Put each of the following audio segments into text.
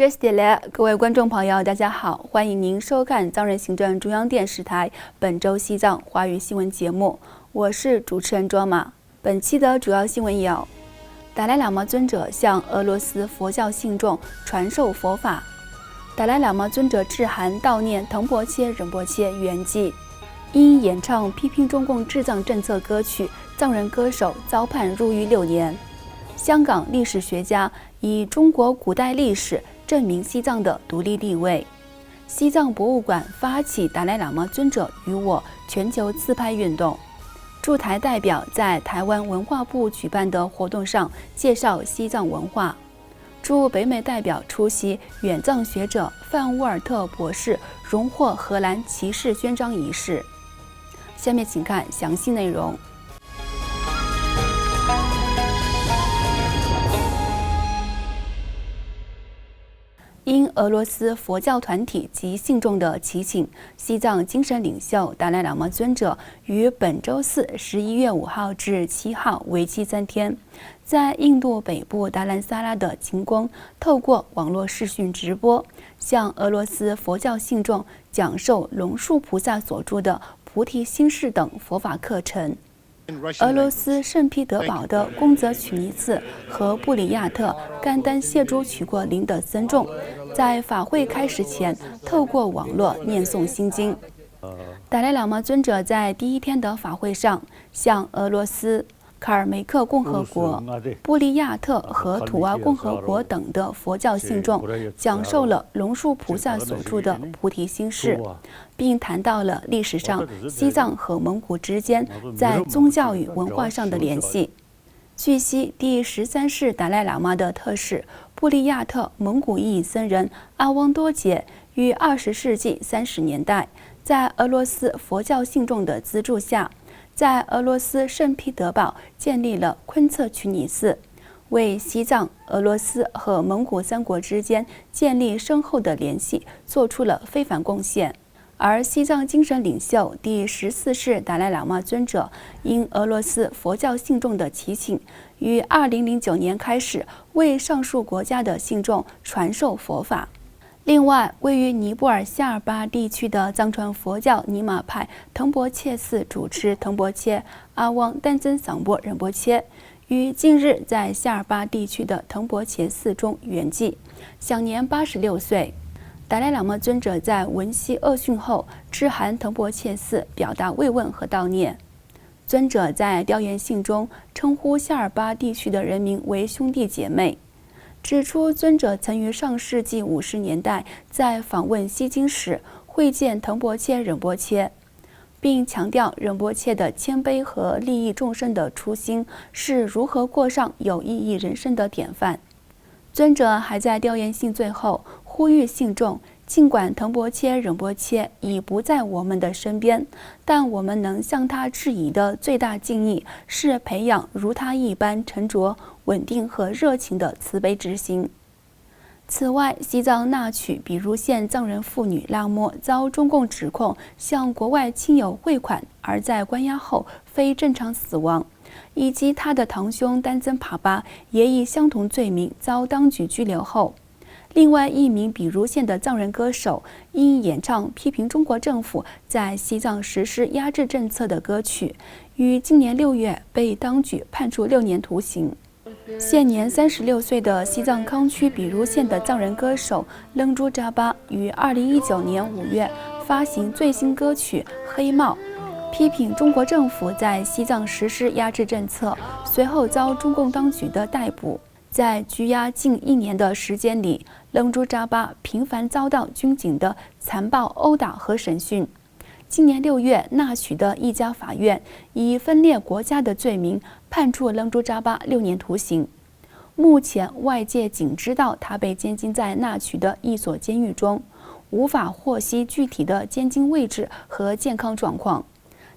这是点嘞，各位观众朋友，大家好，欢迎您收看藏人行政中央电视台本周西藏华语新闻节目，我是主持人卓玛。本期的主要新闻有：达赖喇嘛尊者向俄罗斯佛教信众传授佛法；达赖喇嘛尊者致函悼念腾婆切仁波切圆寂；因演唱批评中共治藏政策歌曲，藏人歌手遭判入狱6年；香港历史学家以中国古代历史证明西藏的独立地位；西藏博物馆发起达赖喇嘛尊者与我全球自拍运动；驻台代表在台湾文化部举办的活动上介绍西藏文化；驻北美代表出席远藏学者范沃尔特博士荣获荷兰骑士勋章仪式。下面请看详细内容。因俄罗斯佛教团体及信众的祈请，西藏精神领袖达赖喇嘛尊者于本周四11月5号至7号为期3天，在印度北部达兰萨拉的晴宫透过网络视讯直播，向俄罗斯佛教信众讲授龙树菩萨所著的《菩提心事》等佛法课程。俄罗斯圣彼得堡的宫泽曲尼茨和布里亚特甘丹谢珠曲过林的僧众，在法会开始前透过网络念诵心经。达赖喇嘛尊者在第一天的法会上，向俄罗斯、卡尔梅克共和国、布利亚特和土瓦共和国等的佛教信众讲授了龙树菩萨所著的《菩提心事》，并谈到了历史上西藏和蒙古之间在宗教与文化上的联系。据悉，第13世达赖喇嘛的特使布利亚特蒙古裔僧人阿汪多杰于20世纪30年代，在俄罗斯佛教信众的资助下，在俄罗斯圣彼得堡建立了昆策曲尼寺，为西藏、俄罗斯和蒙古3国之间建立深厚的联系做出了非凡贡献。而西藏精神领袖第14世达赖喇嘛尊者因俄罗斯佛教信众的祈请，于2009年开始为上述国家的信众传授佛法。另外，位于尼泊尔夏尔巴地区的藏传佛教尼玛派腾婆切寺主持腾婆切阿汪丹增桑波仁波切于近日在夏尔巴地区的腾婆切寺中圆寂，享年86岁。达赖喇嘛尊者在闻悉恶讯后，致函腾婆切寺表达慰问和悼念。尊者在调研信中称呼夏尔巴地区的人民为兄弟姐妹，指出尊者曾于上世纪50年代在访问西京时会见腾婆切仁波切，并强调仁波切的谦卑和利益众生的初心是如何过上有意义人生的典范。尊者还在调研信最后呼吁信众，尽管腾婆切仁波切已不在我们的身边，但我们能向他致以的最大敬意是培养如他一般沉着、稳定和热情的慈悲之心。此外，西藏那曲比如县藏人妇女拉莫遭中共指控向国外亲友汇款，而在关押后非正常死亡，以及他的堂兄丹增帕巴也以相同罪名遭当局拘留后，另外一名比如县的藏人歌手因演唱批评中国政府在西藏实施压制政策的歌曲，于今年6月被当局判处6年徒刑。现年36岁的西藏康区比如县的藏人歌手楞珠扎巴于2019年5月发行最新歌曲《黑帽》，批评中国政府在西藏实施压制政策，随后遭中共当局的逮捕。在拘押近1年的时间里，楞珠扎巴频繁遭到军警的残暴殴打和审讯。今年6月，那曲的一家法院以分裂国家的罪名判处楞珠扎巴6年徒刑。目前，外界仅知道他被监禁在那曲的一所监狱中，无法获悉具体的监禁位置和健康状况。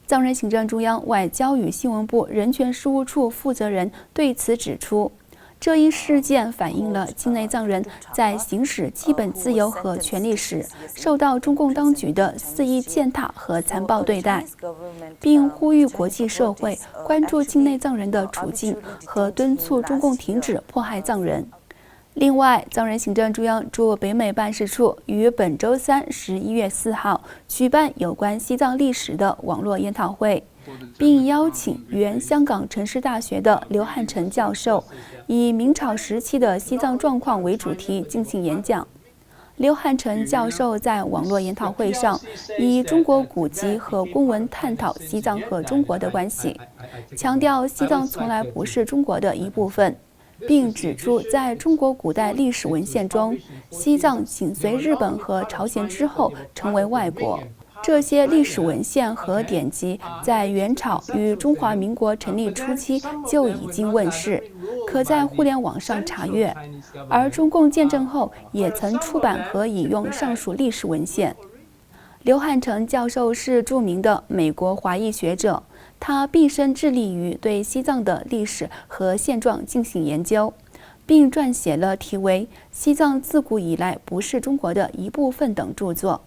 藏人行政中央外交与新闻部人权事务处负责人对此指出，这一事件反映了境内藏人在行使基本自由和权利时受到中共当局的肆意践踏和残暴对待，并呼吁国际社会关注境内藏人的处境和敦促中共停止迫害藏人。另外，藏人行政中央驻北美办事处于本周三11月4号举办有关西藏历史的网络研讨会，并邀请原香港城市大学的刘汉成教授以明朝时期的西藏状况为主题进行演讲。刘汉成教授在网络研讨会上以中国古籍和公文探讨西藏和中国的关系，强调西藏从来不是中国的一部分，并指出在中国古代历史文献中，西藏紧随日本和朝鲜之后成为外国。这些历史文献和典籍在元朝与中华民国成立初期就已经问世，可在互联网上查阅，而中共建政后也曾出版和引用上述历史文献。刘汉成教授是著名的美国华裔学者，他毕生致力于对西藏的历史和现状进行研究，并撰写了题为《西藏自古以来不是中国的一部分》等著作。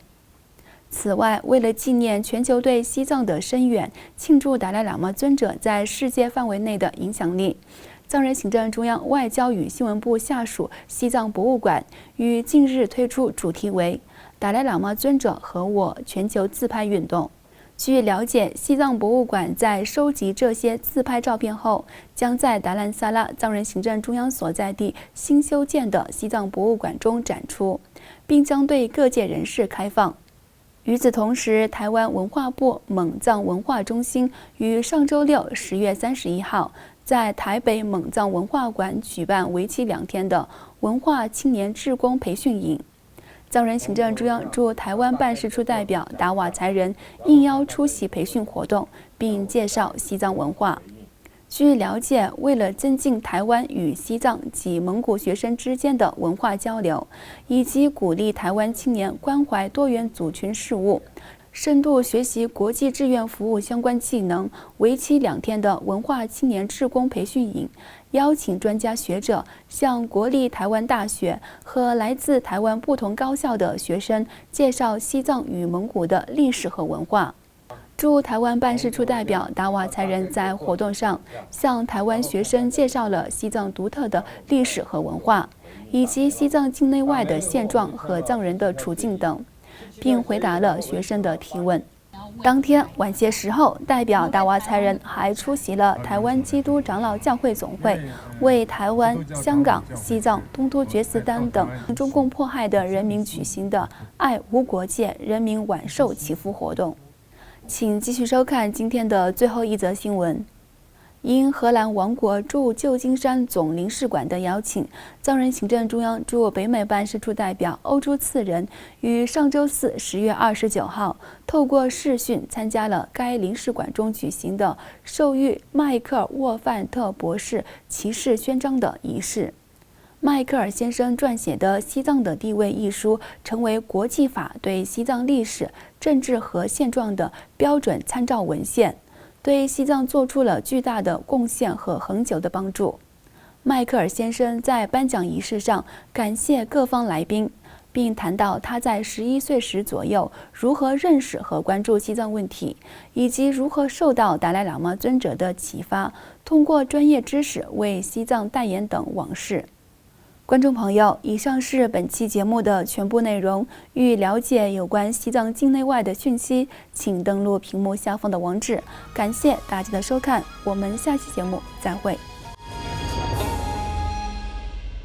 此外，为了纪念全球对西藏的深远，庆祝达赖喇嘛尊者在世界范围内的影响力，藏人行政中央外交与新闻部下属西藏博物馆于近日推出主题为“达赖喇嘛尊者和我”全球自拍运动。据了解，西藏博物馆在收集这些自拍照片后，将在达兰萨拉藏人行政中央所在地新修建的西藏博物馆中展出，并将对各界人士开放。与此同时，台湾文化部蒙藏文化中心于上周六10月31号在台北蒙藏文化馆举办为期2天的文化青年志工培训营。藏人行政中央驻台湾办事处代表达瓦才仁应邀出席培训活动，并介绍西藏文化。据了解，为了增进台湾与西藏及蒙古学生之间的文化交流，以及鼓励台湾青年关怀多元族群事务，深度学习国际志愿服务相关技能，为期2天的文化青年志工培训营，邀请专家学者向国立台湾大学和来自台湾不同高校的学生介绍西藏与蒙古的历史和文化。驻台湾办事处代表达瓦才仁在活动上向台湾学生介绍了西藏独特的历史和文化，以及西藏境内外的现状和藏人的处境等，并回答了学生的提问。当天晚些时候，代表达瓦才仁还出席了台湾基督长老教会总会为台湾、香港、西藏、东突厥斯丹等中共迫害的人民举行的爱无国界人民晚寿祈福活动。请继续收看今天的最后一则新闻。因荷兰王国驻旧金山总领事馆的邀请，藏人行政中央驻北美办事处代表欧朱次仁于上周四10月29号透过视讯参加了该领事馆中举行的授予迈克尔·沃范特博士骑士勋章的仪式。迈克尔先生撰写的《西藏的地位》一书成为国际法对西藏历史、政治和现状的标准参照文献，对西藏做出了巨大的贡献和恒久的帮助。迈克尔先生在颁奖仪式上感谢各方来宾，并谈到他在11岁时左右如何认识和关注西藏问题，以及如何受到达赖喇嘛尊者的启发，通过专业知识为西藏代言等往事。观众朋友，以上是本期节目的全部内容。欲了解有关西藏境内外的讯息，请登录屏幕下方的网址。感谢大家的收看，我们下期节目再会。